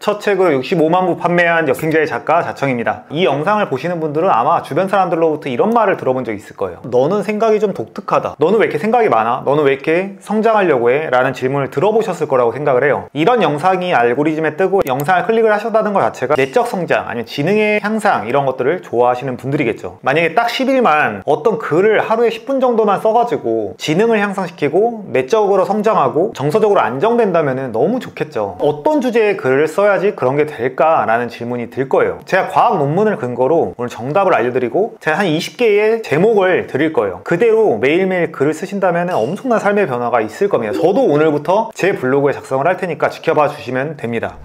첫 책으로 65만 부 판매한 역행자의 작가 자청입니다. 이 영상을 보시는 분들은 아마 주변 사람들로부터 이런 말을 들어본 적 있을 거예요. 너는 생각이 좀 독특하다. 너는 왜 이렇게 생각이 많아? 너는 왜 이렇게 성장하려고 해? 라는 질문을 들어보셨을 거라고 생각을 해요. 이런 영상이 알고리즘에 뜨고 영상을 클릭을 하셨다는 것 자체가 내적 성장, 아니면 지능의 향상 이런 것들을 좋아하시는 분들이겠죠. 만약에 딱 10일만 어떤 글을 하루에 10분 정도만 써가지고 지능을 향상시키고 내적으로 성장하고 정서적으로 안정된다면 너무 좋겠죠. 어떤 주제의 글을 써야지 그런 게 될까라는 질문이 들 거예요. 제가 과학 논문을 근거로 오늘 정답을 알려드리고 제가 한 20개의 제목을 드릴 거예요. 그대로 매일매일 글을 쓰신다면 엄청난 삶의 변화가 있을 겁니다. 저도 오늘부터 제 블로그에 작성을 할 테니까 지켜봐 주시면 됩니다.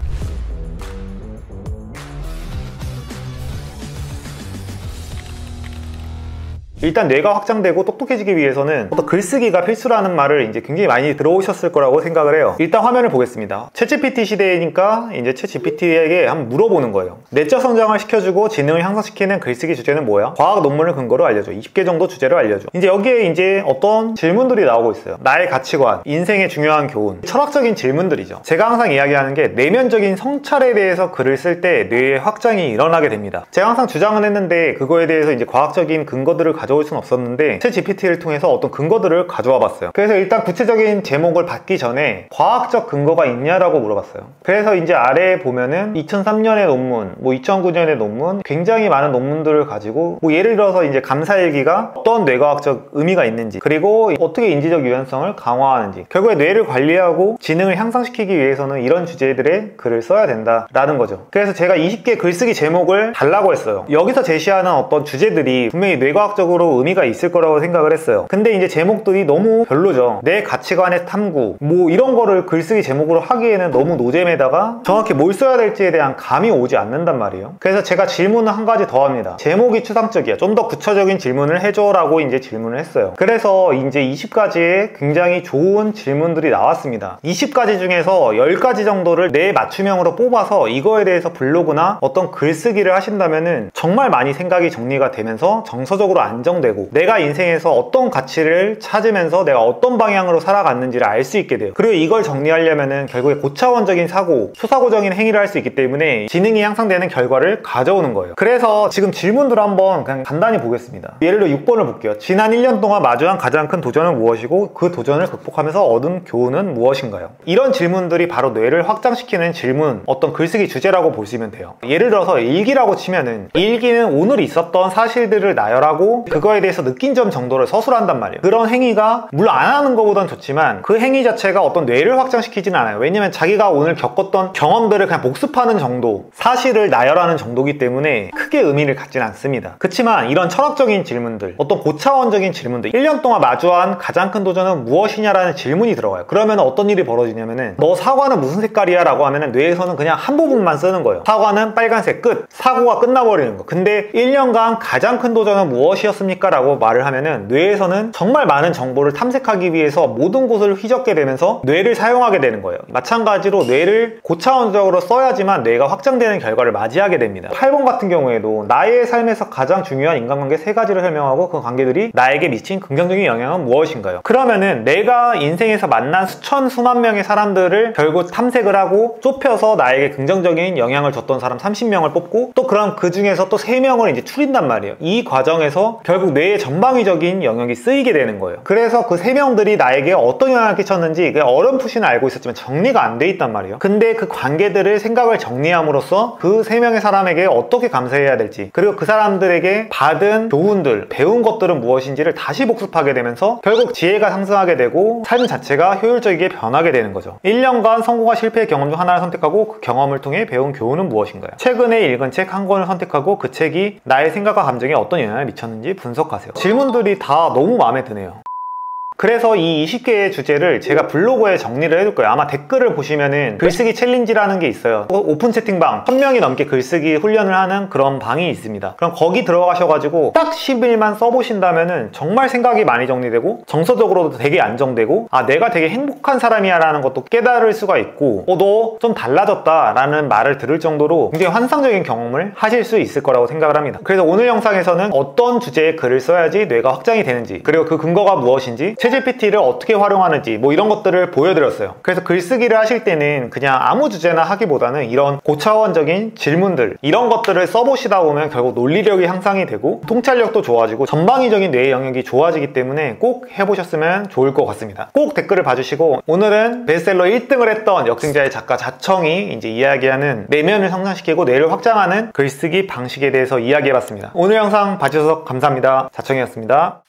일단 뇌가 확장되고 똑똑해지기 위해서는 어떤 글쓰기가 필수라는 말을 이제 굉장히 많이 들어오셨을 거라고 생각을 해요. 일단 화면을 보겠습니다. 챗GPT 시대니까 이제 챗GPT에게 한번 물어보는 거예요. 내적 성장을 시켜주고 지능을 향상시키는 글쓰기 주제는 뭐야? 과학 논문을 근거로 알려줘. 20개 정도 주제를 알려줘. 이제 여기에 이제 어떤 질문들이 나오고 있어요. 나의 가치관, 인생의 중요한 교훈, 철학적인 질문들이죠. 제가 항상 이야기하는 게 내면적인 성찰에 대해서 글을 쓸 때 뇌의 확장이 일어나게 됩니다. 제가 항상 주장은 했는데 그거에 대해서 이제 과학적인 근거들을 가져올 수는 없었는데 챗GPT를 통해서 어떤 근거들을 가져와 봤어요. 그래서 일단 구체적인 제목을 받기 전에 과학적 근거가 있냐라고 물어봤어요. 그래서 이제 아래에 보면은 2003년의 논문, 2009년의 논문, 굉장히 많은 논문들을 가지고 예를 들어서 이제 감사일기가 어떤 뇌과학적 의미가 있는지, 그리고 어떻게 인지적 유연성을 강화하는지, 결국에 뇌를 관리하고 지능을 향상시키기 위해서는 이런 주제들의 글을 써야 된다라는 거죠. 그래서 제가 20개 글쓰기 제목을 달라고 했어요. 여기서 제시하는 어떤 주제들이 분명히 뇌과학적으로 의미가 있을 거라고 생각을 했어요. 근데 이제 제목들이 너무 별로죠. 내 가치관의 탐구 이런 거를 글쓰기 제목으로 하기에는 너무 노잼에다가 정확히 뭘 써야 될지에 대한 감이 오지 않는단 말이에요. 그래서 제가 질문을 한 가지 더 합니다. 제목이 추상적이야. 좀 더 구체적인 질문을 해줘 라고 이제 질문을 했어요. 그래서 이제 20가지의 굉장히 좋은 질문들이 나왔습니다. 20가지 중에서 10가지 정도를 내 맞춤형으로 뽑아서 이거에 대해서 블로그나 어떤 글쓰기를 하신다면은 정말 많이 생각이 정리가 되면서 정서적으로 안정되고 내가 인생에서 어떤 가치를 찾으면서 내가 어떤 방향으로 살아갔는지를 알 수 있게 돼요. 그리고 이걸 정리하려면은 결국에 고차원적인 사고, 초사고적인 행위를 할 수 있기 때문에 지능이 향상되는 결과를 가져오는 거예요. 그래서 지금 질문들 한번 그냥 간단히 보겠습니다. 예를 들어 6번을 볼게요. 지난 1년 동안 마주한 가장 큰 도전은 무엇이고 그 도전을 극복하면서 얻은 교훈은 무엇인가요? 이런 질문들이 바로 뇌를 확장시키는 질문, 어떤 글쓰기 주제라고 보시면 돼요. 예를 들어서 일기라고 치면은 일기는 오늘 있었던 사실들을 나열하고 그거에 대해서 느낀 점 정도를 서술한단 말이에요. 그런 행위가 물론 안 하는 것보단 좋지만 그 행위 자체가 어떤 뇌를 확장시키지는 않아요. 왜냐면 자기가 오늘 겪었던 경험들을 그냥 복습하는 정도, 사실을 나열하는 정도이기 때문에 크게 의미를 갖지는 않습니다. 그렇지만 이런 철학적인 질문들, 어떤 고차원적인 질문들, 1년 동안 마주한 가장 큰 도전은 무엇이냐라는 질문이 들어가요. 그러면 어떤 일이 벌어지냐면은 너 사과는 무슨 색깔이야? 라고 하면은 뇌에서는 그냥 한 부분만 쓰는 거예요. 사과는 빨간색, 끝. 사고가 끝나버리는 거. 근데 1년간 가장 큰 도전은 무엇이었습니까? 라고 말을 하면은 뇌에서는 정말 많은 정보를 탐색하기 위해서 모든 곳을 휘젓게 되면서 뇌를 사용하게 되는 거예요. 마찬가지로 뇌를 고차원적으로 써야지만 뇌가 확장되는 결과를 맞이하게 됩니다. 8번 같은 경우에도 나의 삶에서 가장 중요한 인간관계 3가지를 설명하고 그 관계들이 나에게 미친 긍정적인 영향은 무엇인가요? 그러면은 내가 인생에서 만난 수천 수만 명의 사람들을 결국 탐색을 하고 좁혀서 나에게 긍정적인 영향을 줬던 사람 30명을 뽑고 또 그럼 그 중에서 또 3명을 이제 추린단 말이에요. 이 과정에서 결국 뇌의 전방위적인 영역이 쓰이게 되는 거예요. 그래서 그 3명들이 나에게 어떤 영향을 끼쳤는지 어렴풋이는 알고 있었지만 정리가 안 돼 있단 말이에요. 근데 그 관계들을 생각을 정리함으로써 그 3명의 사람에게 어떻게 감사해야 될지, 그리고 그 사람들에게 받은 교훈들, 배운 것들은 무엇인지를 다시 복습하게 되면서 결국 지혜가 상승하게 되고 삶 자체가 효율적이게 변하게 되는 거죠. 1년간 성공과 실패의 경험 중 하나를 선택하고 그 경험을 통해 배운 교훈은 무엇인가요? 최근에 읽은 책 한 권을 선택하고 그 책이 나의 생각과 감정에 어떤 영향을 미쳤는지 분석하세요. 질문들이 다 너무 마음에 드네요. 그래서 이 20개의 주제를 제가 블로그에 정리를 해둘 거예요. 아마 댓글을 보시면은 글쓰기 챌린지라는 게 있어요. 오픈 채팅방 1000명이 넘게 글쓰기 훈련을 하는 그런 방이 있습니다. 그럼 거기 들어가셔가지고 딱 10일만 써보신다면은 정말 생각이 많이 정리되고 정서적으로도 되게 안정되고 아 내가 되게 행복한 사람이야 라는 것도 깨달을 수가 있고 너 좀 달라졌다 라는 말을 들을 정도로 굉장히 환상적인 경험을 하실 수 있을 거라고 생각을 합니다. 그래서 오늘 영상에서는 어떤 주제의 글을 써야지 뇌가 확장이 되는지, 그리고 그 근거가 무엇인지 챗GPT를 어떻게 활용하는지 뭐 이런 것들을 보여드렸어요. 그래서 글쓰기를 하실 때는 그냥 아무 주제나 하기보다는 이런 고차원적인 질문들 이런 것들을 써보시다 보면 결국 논리력이 향상이 되고 통찰력도 좋아지고 전방위적인 뇌의 영역이 좋아지기 때문에 꼭 해보셨으면 좋을 것 같습니다. 꼭 댓글을 봐주시고, 오늘은 베스트셀러 1등을 했던 역승자의 작가 자청이 이제 이야기하는 내면을 성장시키고 뇌를 확장하는 글쓰기 방식에 대해서 이야기해봤습니다. 오늘 영상 봐주셔서 감사합니다. 자청이었습니다.